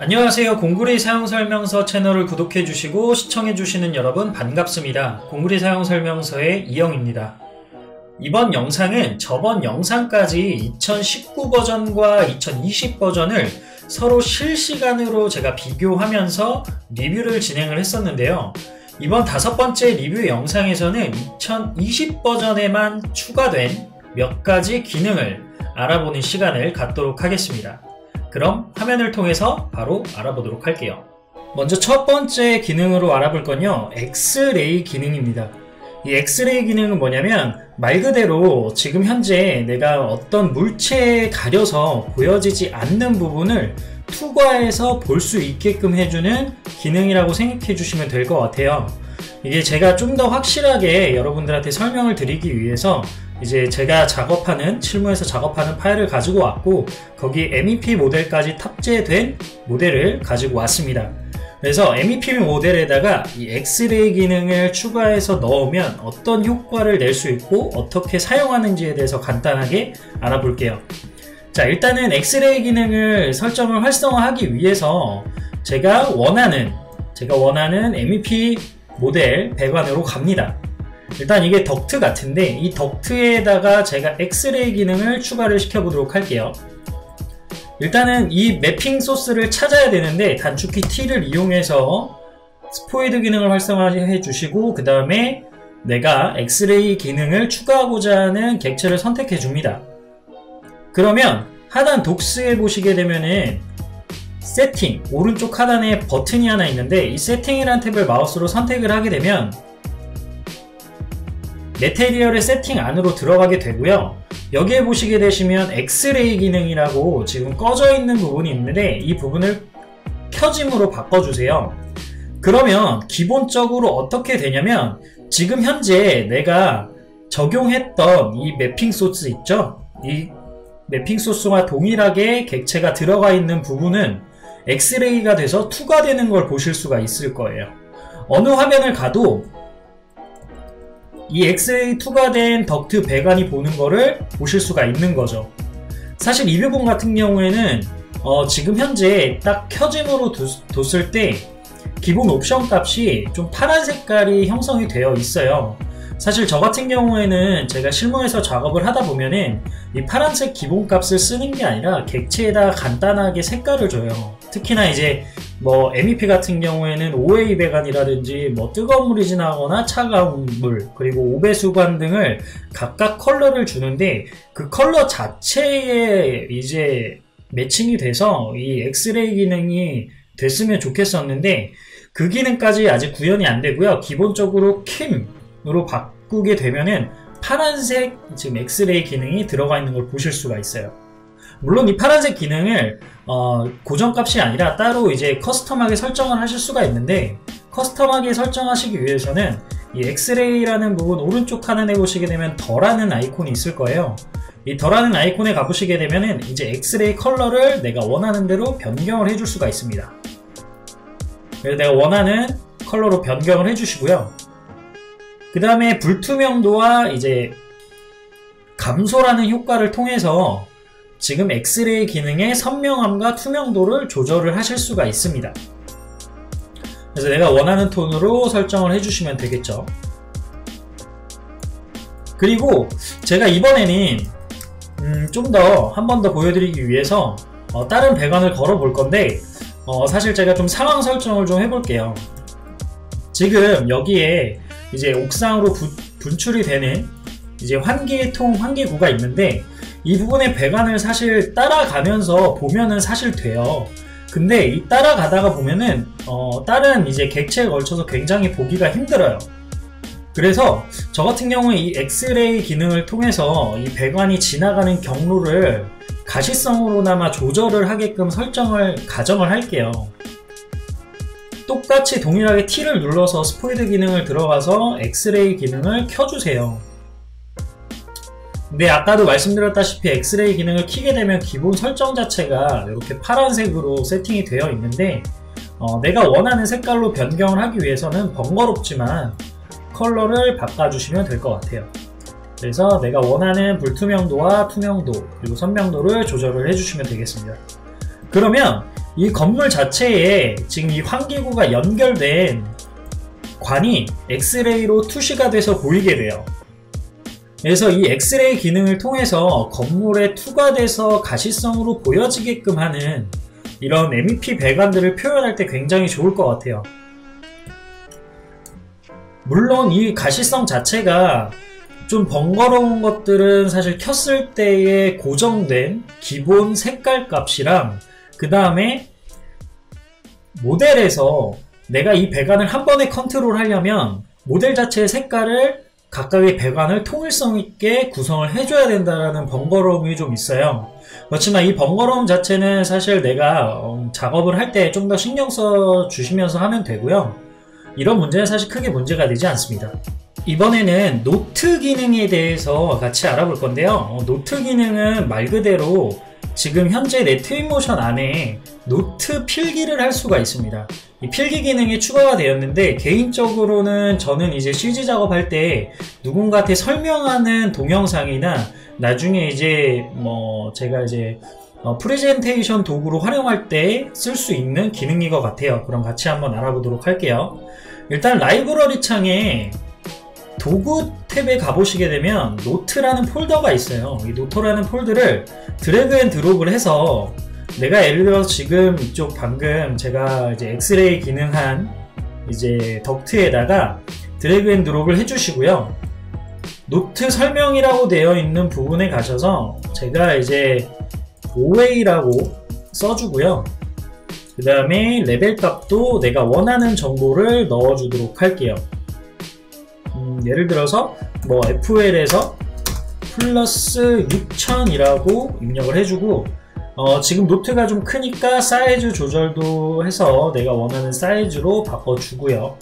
안녕하세요. 공구리 사용설명서 채널을 구독해주시고 시청해주시는 여러분 반갑습니다. 공구리 사용설명서의 이영입니다. 이번 영상은 저번 영상까지 2019 버전과 2020 버전을 서로 실시간으로 제가 비교하면서 리뷰를 진행을 했었는데요. 이번 5번째 리뷰 영상에서는 2020 버전에만 추가된 몇 가지 기능을 알아보는 시간을 갖도록 하겠습니다. 그럼 화면을 통해서 바로 알아보도록 할게요. 먼저 첫 번째 기능으로 알아볼 건요, 엑스레이 기능입니다. 이 엑스레이 기능은 뭐냐면 말 그대로 지금 현재 내가 어떤 물체에 가려서 보여지지 않는 부분을 투과해서 볼 수 있게끔 해주는 기능이라고 생각해 주시면 될 것 같아요. 이게 제가 좀 더 확실하게 여러분들한테 설명을 드리기 위해서 이제 제가 실무에서 작업하는 파일을 가지고 왔고, 거기 MEP 모델까지 탑재된 모델을 가지고 왔습니다. 그래서 MEP 모델에다가 이 엑스레이 기능을 추가해서 넣으면 어떤 효과를 낼 수 있고 어떻게 사용하는지에 대해서 간단하게 알아볼게요. 자, 일단은 엑스레이 기능을 설정을 활성화하기 위해서 제가 원하는 MEP 모델 배관으로 갑니다. 일단 이게 덕트 같은데, 이 덕트에다가 제가 엑스레이 기능을 추가를 시켜보도록 할게요. 일단은 이 매핑 소스를 찾아야 되는데, 단축키 T를 이용해서 스포이드 기능을 활성화해 주시고, 그 다음에 내가 엑스레이 기능을 추가하고자 하는 객체를 선택해 줍니다. 그러면 하단 독스에 보시게 되면은 세팅, 오른쪽 하단에 버튼이 하나 있는데, 이 세팅이라는 탭을 마우스로 선택을 하게 되면 매테리얼의 세팅 안으로 들어가게 되고요. 여기에 보시게 되시면 엑스레이 기능이라고 지금 꺼져 있는 부분이 있는데, 이 부분을 켜짐으로 바꿔주세요. 그러면 기본적으로 어떻게 되냐면, 지금 현재 내가 적용했던 이 매핑 소스 있죠? 이 매핑 소스와 동일하게 객체가 들어가 있는 부분은 엑스레이가 돼서 투과되는 걸 보실 수가 있을 거예요. 어느 화면을 가도 이 엑스레이 투과된 덕트 배관이 보는 거를 보실 수가 있는 거죠. 사실 이 부분 같은 경우에는 지금 현재 딱 켜짐으로 뒀을 때 기본 옵션 값이 좀 파란 색깔이 형성이 되어 있어요. 사실 저 같은 경우에는 제가 실무에서 작업을 하다 보면은 이 파란색 기본 값을 쓰는 게 아니라 객체에다 간단하게 색깔을 줘요. 특히나 이제 MEP 같은 경우에는 OA 배관이라든지 뜨거운 물이 지나거나 차가운 물, 그리고 오배수관 등을 각각 컬러를 주는데, 그 컬러 자체에 이제 매칭이 돼서 이 엑스레이 기능이 됐으면 좋겠었는데, 그 기능까지 아직 구현이 안 되고요. 기본적으로 킴으로 바꾸게 되면은 파란색 지금 엑스레이 기능이 들어가 있는 걸 보실 수가 있어요. 물론 이 파란색 기능을 고정값이 아니라 따로 이제 커스텀하게 설정을 하실 수가 있는데, 커스텀하게 설정하시기 위해서는 이 엑스레이라는 부분 오른쪽 하단에 보시게 되면 더라는 아이콘이 있을 거예요. 이 더라는 아이콘에 가보시게 되면은 이제 엑스레이 컬러를 내가 원하는 대로 변경을 해줄 수가 있습니다. 그래서 내가 원하는 컬러로 변경을 해주시고요. 그 다음에 불투명도와 이제 감소라는 효과를 통해서 지금 엑스레이 기능의 선명함과 투명도를 조절을 하실 수가 있습니다. 그래서 내가 원하는 톤으로 설정을 해주시면 되겠죠. 그리고 제가 이번에는 좀 더 한 번 더 보여드리기 위해서 다른 배관을 걸어 볼 건데, 사실 제가 좀 상황 설정을 좀 해볼게요. 지금 여기에 이제 옥상으로 분출이 되는 이제 환기구가 있는데, 이 부분의 배관을 사실 따라가면서 보면은 사실 돼요. 근데 이 따라가다가 보면은 다른 이제 객체에 걸쳐서 굉장히 보기가 힘들어요. 그래서 저 같은 경우에 이 엑스레이 기능을 통해서 이 배관이 지나가는 경로를 가시성으로나마 조절을 하게끔 가정을 할게요. 똑같이 동일하게 T를 눌러서 스포이드 기능을 들어가서 엑스레이 기능을 켜주세요. 근데 아까도 말씀드렸다시피 엑스레이 기능을 켜게 되면 기본 설정 자체가 이렇게 파란색으로 세팅이 되어 있는데, 내가 원하는 색깔로 변경을 하기 위해서는 번거롭지만 컬러를 바꿔주시면 될 것 같아요. 그래서 내가 원하는 불투명도와 투명도, 그리고 선명도를 조절을 해주시면 되겠습니다. 그러면 이 건물 자체에 지금 이 환기구가 연결된 관이 엑스레이로 투시가 돼서 보이게 돼요. 그래서 이 엑스레이 기능을 통해서 건물에 투과돼서 가시성으로 보여지게끔 하는 이런 MEP 배관들을 표현할 때 굉장히 좋을 것 같아요. 물론 이 가시성 자체가 좀 번거로운 것들은 사실 켰을 때의 고정된 기본 색깔 값이랑 그 다음에 모델에서 내가 이 배관을 한 번에 컨트롤 하려면 모델 자체의 색깔을 각각의 배관을 통일성 있게 구성을 해줘야 된다는 번거로움이 좀 있어요. 그렇지만 이 번거로움 자체는 사실 내가 작업을 할 때 좀 더 신경 써 주시면서 하면 되고요. 이런 문제는 사실 크게 문제가 되지 않습니다. 이번에는 노트 기능에 대해서 같이 알아볼 건데요. 노트 기능은 말 그대로 지금 현재 내 트윈모션 안에 노트 필기를 할 수가 있습니다. 이 필기 기능이 추가가 되었는데 개인적으로는 저는 이제 CG 작업할 때 누군가한테 설명하는 동영상이나 나중에 이제 제가 이제 프레젠테이션 도구로 활용할 때 쓸 수 있는 기능인 것 같아요. 그럼 같이 한번 알아보도록 할게요. 일단 라이브러리 창에 도구 탭에 가보시게 되면 노트라는 폴더가 있어요. 이 노트라는 폴더를 드래그 앤 드롭을 해서 내가 예를 들어서 지금 이쪽 방금 제가 이제 엑스레이 기능한 이제 덕트에다가 드래그 앤 드롭을 해주시고요. 노트 설명이라고 되어 있는 부분에 가셔서 제가 이제 OA라고 써주고요. 그 다음에 레벨 값도 내가 원하는 정보를 넣어주도록 할게요. 예를 들어서 FL에서 플러스 6000이라고 입력을 해주고 지금 노트가 좀 크니까 사이즈 조절도 해서 내가 원하는 사이즈로 바꿔주고요.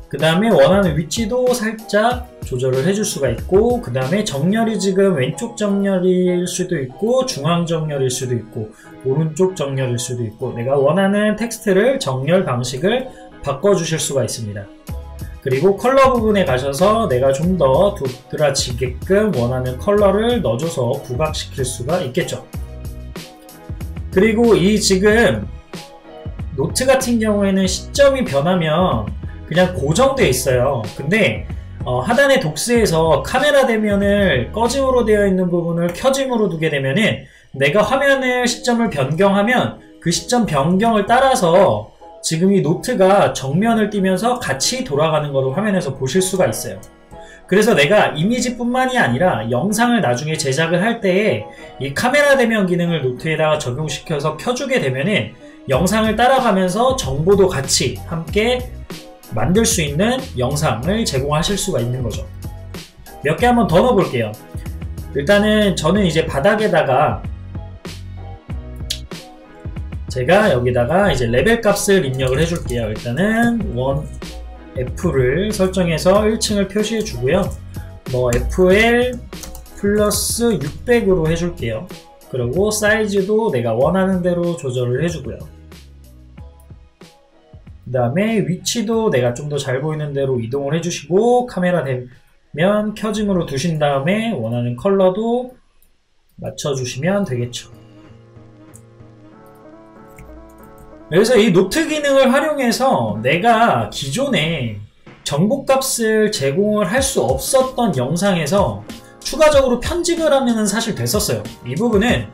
그 다음에 원하는 위치도 살짝 조절을 해줄 수가 있고, 그 다음에 정렬이 지금 왼쪽 정렬일 수도 있고 중앙 정렬일 수도 있고 오른쪽 정렬일 수도 있고 내가 원하는 텍스트를 정렬 방식을 바꿔주실 수가 있습니다. 그리고 컬러 부분에 가셔서 내가 좀 더 도드라지게끔 원하는 컬러를 넣어줘서 부각시킬 수가 있겠죠. 그리고 이 지금 노트 같은 경우에는 시점이 변하면 그냥 고정되어 있어요. 근데 하단의 독스에서 카메라 대면을 꺼짐으로 되어 있는 부분을 켜짐으로 두게 되면은 내가 화면을 시점을 변경하면 그 시점 변경을 따라서 지금 이 노트가 정면을 띄면서 같이 돌아가는 것을 화면에서 보실 수가 있어요. 그래서 내가 이미지뿐만이 아니라 영상을 나중에 제작을 할 때에 이 카메라 대면 기능을 노트에다가 적용시켜서 켜주게 되면은 영상을 따라가면서 정보도 같이 함께 만들 수 있는 영상을 제공하실 수가 있는 거죠. 몇 개 한번 더 넣어볼게요. 일단은 저는 이제 바닥에다가 제가 여기다가 이제 레벨 값을 입력을 해줄게요. 일단은 F를 설정해서 1층을 표시해 주고요. FL 플러스 600으로 해줄게요. 그리고 사이즈도 내가 원하는 대로 조절을 해주고요. 그 다음에 위치도 내가 좀 더 잘 보이는 대로 이동을 해주시고 카메라 대면 켜짐으로 두신 다음에 원하는 컬러도 맞춰주시면 되겠죠. 그래서 이 노트 기능을 활용해서 내가 기존에 정보값을 제공을 할 수 없었던 영상에서 추가적으로 편집을 하면은 사실 됐었어요. 이 부분은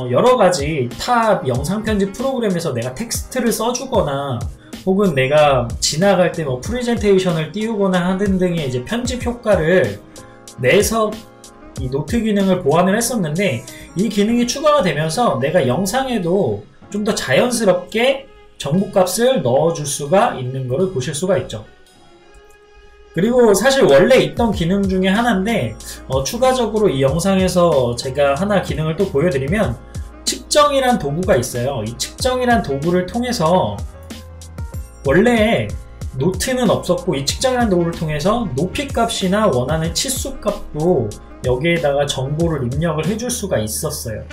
여러가지 타 영상 편집 프로그램에서 내가 텍스트를 써주거나 혹은 내가 지나갈 때 프레젠테이션을 띄우거나 하는 등의 이제 편집 효과를 내서 이 노트 기능을 보완을 했었는데 이 기능이 추가가 되면서 내가 영상에도 좀 더 자연스럽게 정보값을 넣어줄 수가 있는 것을 보실 수가 있죠. 그리고 사실 원래 있던 기능 중에 하나인데 추가적으로 이 영상에서 제가 하나 기능을 또 보여드리면 측정이란 도구가 있어요. 이 측정이란 도구를 통해서 원래 노트는 없었고 이 측정이란 도구를 통해서 높이 값이나 원하는 치수 값도 여기에다가 정보를 입력을 해줄 수가 있었어요.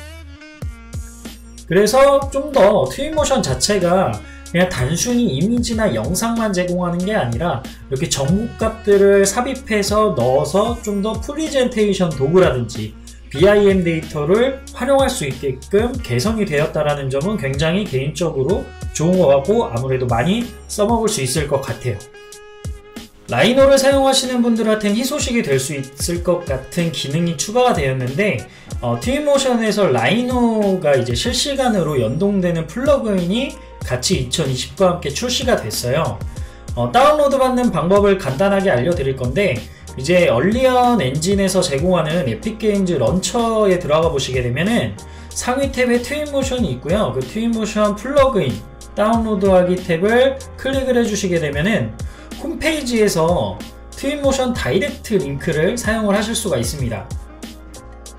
그래서 좀 더 트윈모션 자체가 그냥 단순히 이미지나 영상만 제공하는 게 아니라 이렇게 정보값들을 삽입해서 넣어서 좀 더 프레젠테이션 도구라든지 BIM 데이터를 활용할 수 있게끔 개선이 되었다는 점은 굉장히 개인적으로 좋은 것 같고 아무래도 많이 써먹을 수 있을 것 같아요. 라이노를 사용하시는 분들한테는 희소식이 될 수 있을 것 같은 기능이 추가가 되었는데 트윈모션에서 라이노가 이제 실시간으로 연동되는 플러그인이 같이 2020과 함께 출시가 됐어요. 다운로드 받는 방법을 간단하게 알려드릴 건데 이제 얼리언 엔진에서 제공하는 에픽게임즈 런처에 들어가 보시게 되면은 상위 탭에 트윈모션이 있고요. 그 트윈모션 플러그인 다운로드하기 탭을 클릭을 해주시게 되면은 홈페이지에서 트윈모션 다이렉트 링크를 사용을 하실 수가 있습니다.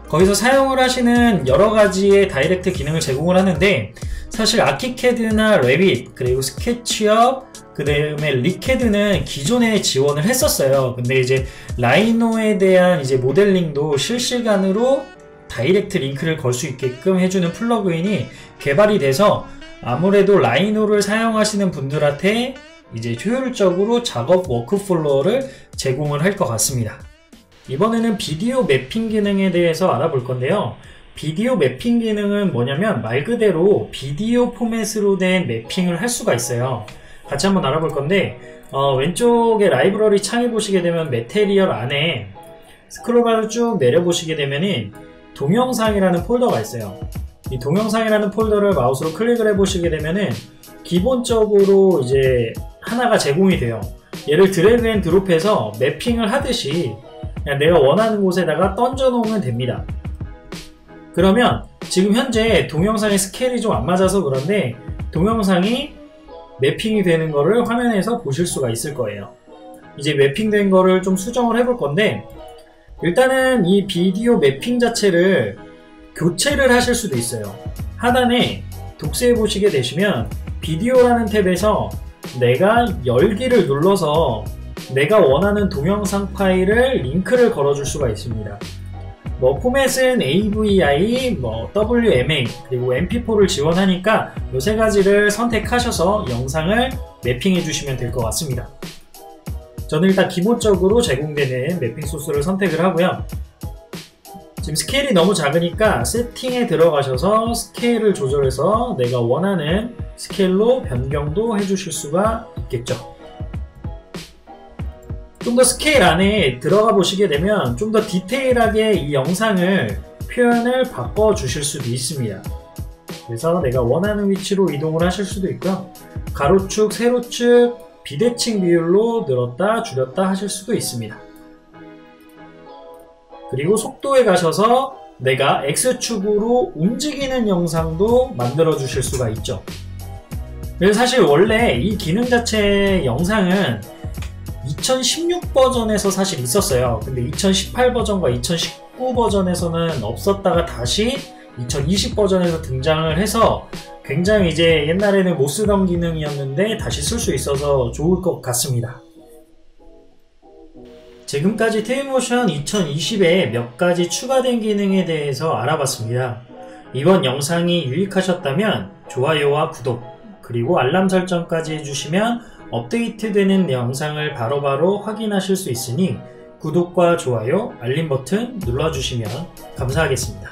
거기서 사용을 하시는 여러가지의 다이렉트 기능을 제공을 하는데 사실 아키캐드나 레빗 그리고 스케치업 그 다음에 리캐드는 기존에 지원을 했었어요. 근데 이제 라이노에 대한 이제 모델링도 실시간으로 다이렉트 링크를 걸 수 있게끔 해주는 플러그인이 개발이 돼서 아무래도 라이노를 사용하시는 분들한테 이제 효율적으로 작업 워크플로우를 제공을 할 것 같습니다. 이번에는 비디오 매핑 기능에 대해서 알아볼 건데요. 비디오 매핑 기능은 뭐냐면 말 그대로 비디오 포맷으로 된 매핑을 할 수가 있어요. 같이 한번 알아볼 건데 왼쪽에 라이브러리 창에 보시게 되면 메테리얼 안에 스크롤바를 쭉 내려보시게 되면은 동영상이라는 폴더가 있어요. 이 동영상이라는 폴더를 마우스로 클릭을 해보시게 되면은 기본적으로 이제 하나가 제공이 돼요. 얘를 드래그 앤 드롭해서 매핑을 하듯이 그냥 내가 원하는 곳에다가 던져 놓으면 됩니다. 그러면 지금 현재 동영상의 스케일이 좀 안 맞아서 그런데 동영상이 매핑이 되는 거를 화면에서 보실 수가 있을 거예요. 이제 매핑된 거를 좀 수정을 해볼 건데 일단은 이 비디오 매핑 자체를 교체를 하실 수도 있어요. 하단에 독세에 보시게 되시면 비디오라는 탭에서 내가 열기를 눌러서 내가 원하는 동영상 파일을 링크를 걸어줄 수가 있습니다. 포맷은 AVI, WMA, 그리고 MP4를 지원하니까 이 세 가지를 선택하셔서 영상을 매핑해 주시면 될 것 같습니다. 저는 일단 기본적으로 제공되는 매핑 소스를 선택을 하고요. 지금 스케일이 너무 작으니까 세팅에 들어가셔서 스케일을 조절해서 내가 원하는 스케일로 변경도 해주실 수가 있겠죠. 좀 더 스케일 안에 들어가 보시게 되면 좀 더 디테일하게 이 영상을 표현을 바꿔 주실 수도 있습니다. 그래서 내가 원하는 위치로 이동을 하실 수도 있고요. 가로축, 세로축, 비대칭 비율로 늘었다 줄였다 하실 수도 있습니다. 그리고 속도에 가셔서 내가 X축으로 움직이는 영상도 만들어 주실 수가 있죠. 그래서 사실 원래 이 기능 자체의 영상은 2016 버전에서 사실 있었어요. 근데 2018 버전과 2019 버전에서는 없었다가 다시 2020 버전에서 등장을 해서 굉장히 이제 옛날에는 못 쓰던 기능이었는데 다시 쓸 수 있어서 좋을 것 같습니다. 지금까지 트윈모션 2020에 몇 가지 추가된 기능에 대해서 알아봤습니다. 이번 영상이 유익하셨다면 좋아요와 구독 그리고 알람 설정까지 해주시면 업데이트되는 영상을 바로바로 확인하실 수 있으니 구독과 좋아요, 알림 버튼 눌러주시면 감사하겠습니다.